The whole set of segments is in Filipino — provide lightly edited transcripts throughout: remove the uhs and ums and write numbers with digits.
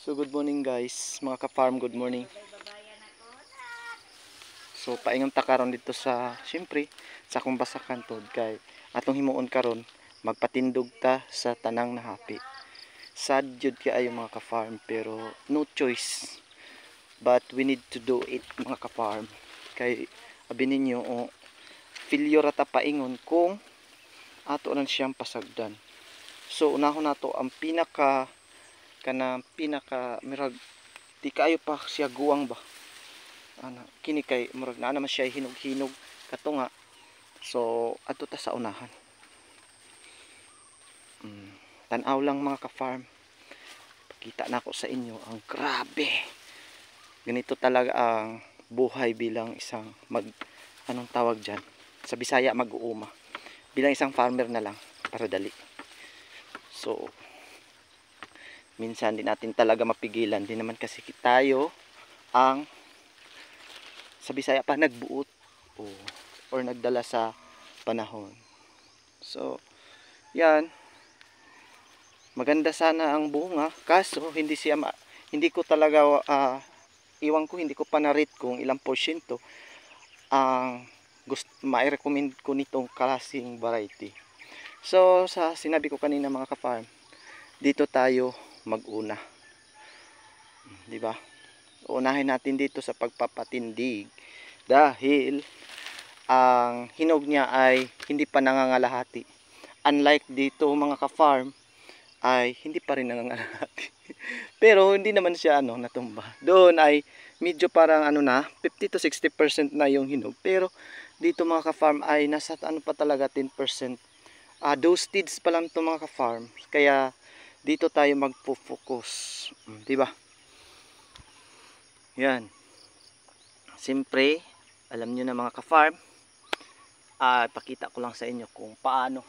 So good morning guys, mga ka-farm, good morning. So paingon ta karon dito sa, syempre, sa akong basakan tod kay atong himuon karon magpatindog ta sa tanang nahapi. Sad jud kaayo mga ka-farm pero no choice. But we need to do it mga ka-farm. Kay abi ninyo failure ta paingon kung ato lang siyang pasagdan. So unahon nato ang pinaka mirag di kaayo pa siya guwang ba ana kini kay murag naa naman siya hinog-hinog kato nga. So adto ta sa unahan. Tan-aw lang mga ka-farm, pakita na ako sa inyo ang grabe, ganito talaga ang buhay bilang isang anong tawag dyan sa Bisaya, mag-uuma bilang isang farmer na lang para dali. So minsan di natin talaga mapigilan, di naman kasi tayo ang sa Bisaya pa nagbuot or nagdala sa panahon. So yan, maganda sana ang bunga kaso hindi ko talaga iwan ko, hindi ko pa na-rate kung ilang porsyento ang mai-recommend ko nitong klaseng variety. So sa sinabi ko kanina mga ka-farm, dito tayo mag-una, di ba? Unahin natin dito sa pagpapatindig dahil ang hinog niya ay hindi pa nangangalahati. Unlike dito mga ka-farm ay hindi pa rin nangangalahati. Pero hindi naman siya natumba. Doon ay medyo parang 50 to 60% na yung hinog. Pero dito mga ka-farm ay nasa pa talaga 10%. Those seeds pa lang to mga ka-farm. Kaya dito tayo magpo-focus, di ba? Yan. Siyempre, alam niyo na mga ka-farm, pakita ko lang sa inyo kung paano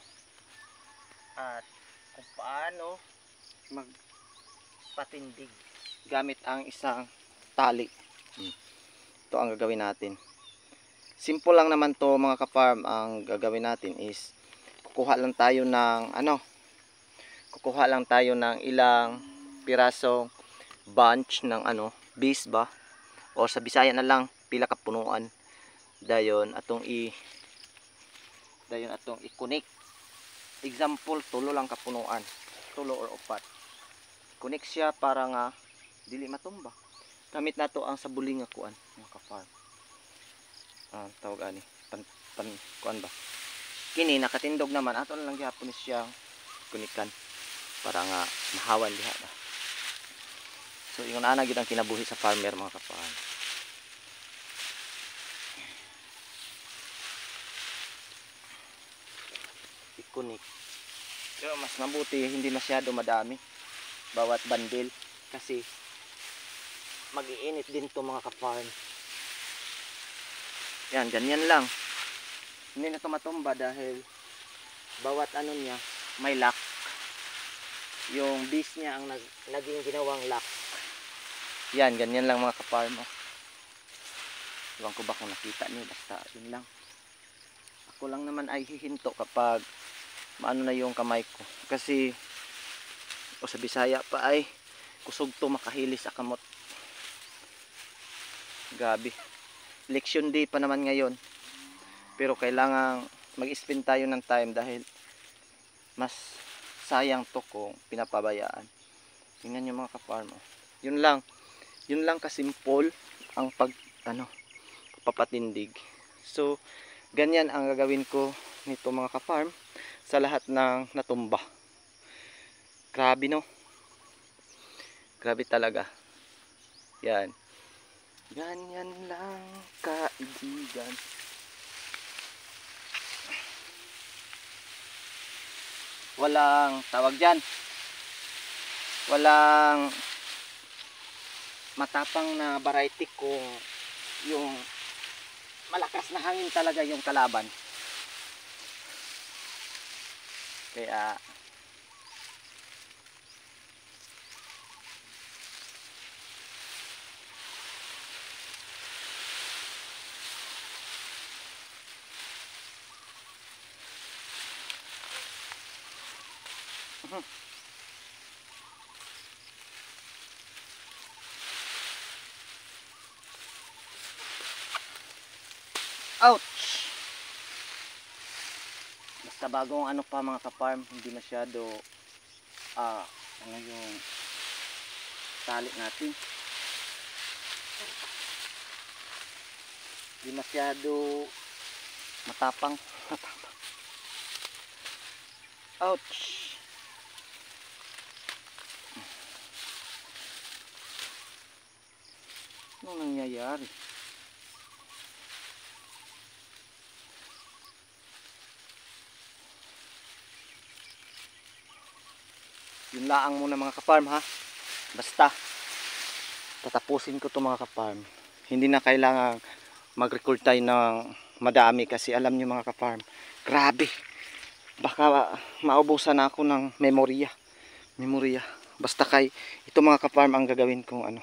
magpatindig gamit ang isang tali. Ito ang gagawin natin. Simple lang naman to mga ka-farm. Ang gagawin natin is kukuha lang tayo ng ilang pirasong bunch ng base ba, o sa Bisaya na lang pila ka punuan. Dayon atong i-connect. Example, tulo lang ka punuan, tulo or upat. Connect siya para nga dili matumba. Gamit nato ang sabuling nga kuan mga ka-farm. Tawag ani kuan ba? Kini nakatindog naman, ato lang gyapon siya kunikan para nga mahawan diha ba. So ingon ana gyud ang kinabuhi sa farmer mga ka-farm. I-connect. Pero mas mabuti hindi masyado madami bawat bandil kasi mag-iinit din to mga ka-farm. Yan, ganyan lang. Hindi na to matumba dahil bawat niya may lock. Yung base niya ang naging ginawang lock. Yan, ganyan lang mga ka-farm. Iwan ko ba kung nakita niyo, basta yun lang. Ako lang naman ay hihinto kapag maano na yung kamay ko. Kasi sa Bisaya pa ay kusog to makahilis sa kamot. Gabi. Election day pa naman ngayon. Pero kailangan mag-spend tayo ng time dahil mas sayang to kung pinapabayaan. Tingnan nyo mga ka-farm. Yun lang kasimple ang papatindig. So ganyan ang gagawin ko nito mga ka-farm sa lahat ng natumba. Grabe no? Grabe talaga. Yan. Ganyan lang kaibigan. Walang tawag dyan. Walang matapang na variety kung yung malakas na hangin talaga yung kalaban. Kaya Ouch! Basta bagong ano pa mga ka-farm, hindi masyado ano yung tali natin. Hindi masyado matapang. Ouch! Ano nangyayari? Yun laang muna mga ka-farm ha. Basta tatapusin ko to mga ka-farm. Hindi na kailangan mag-record tayo ng madami kasi alam nyo mga ka-farm, grabe, baka maubusan na ako ng memorya. Basta kay ito mga ka-farm ang gagawin kong ano,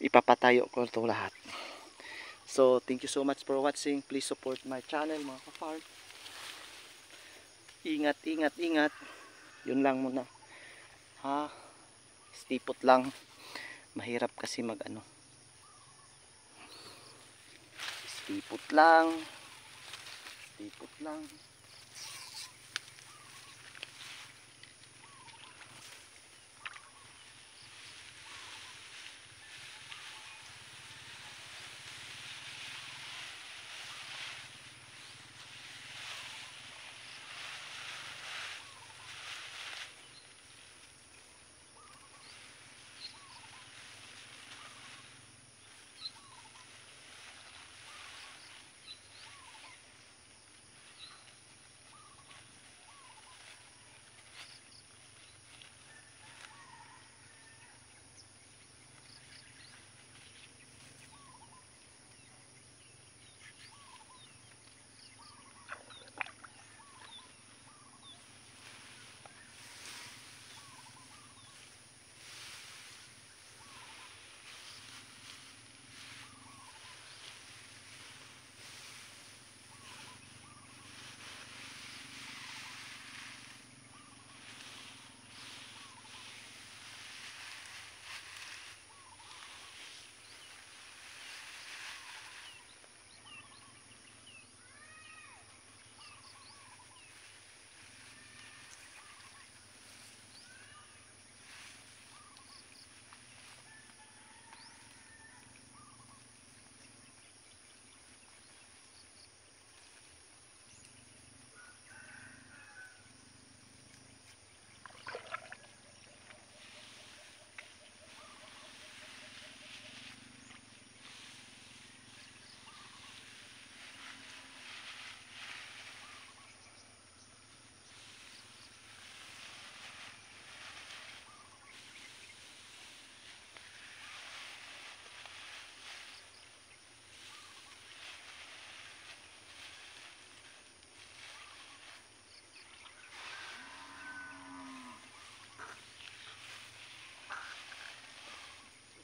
ipapatayo ko ito lahat. So thank you so much for watching. Please support my channel mga ka-farm. Ingat. Yun lang muna ha. Stay put lang. Mahirap kasi mag ano. Stay put lang.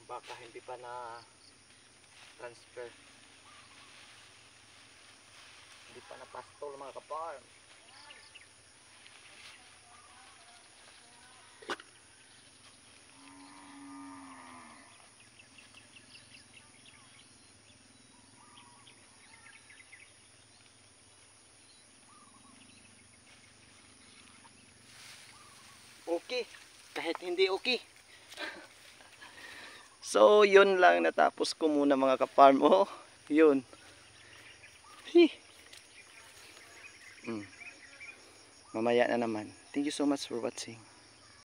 Baka hindi pa na transfer, hindi pa na pastol mga ka-farm. Okay, kahit hindi okay. So yun lang, natapos ko muna mga ka-farm. Oh, yun. Mamaya na naman. Thank you so much for watching.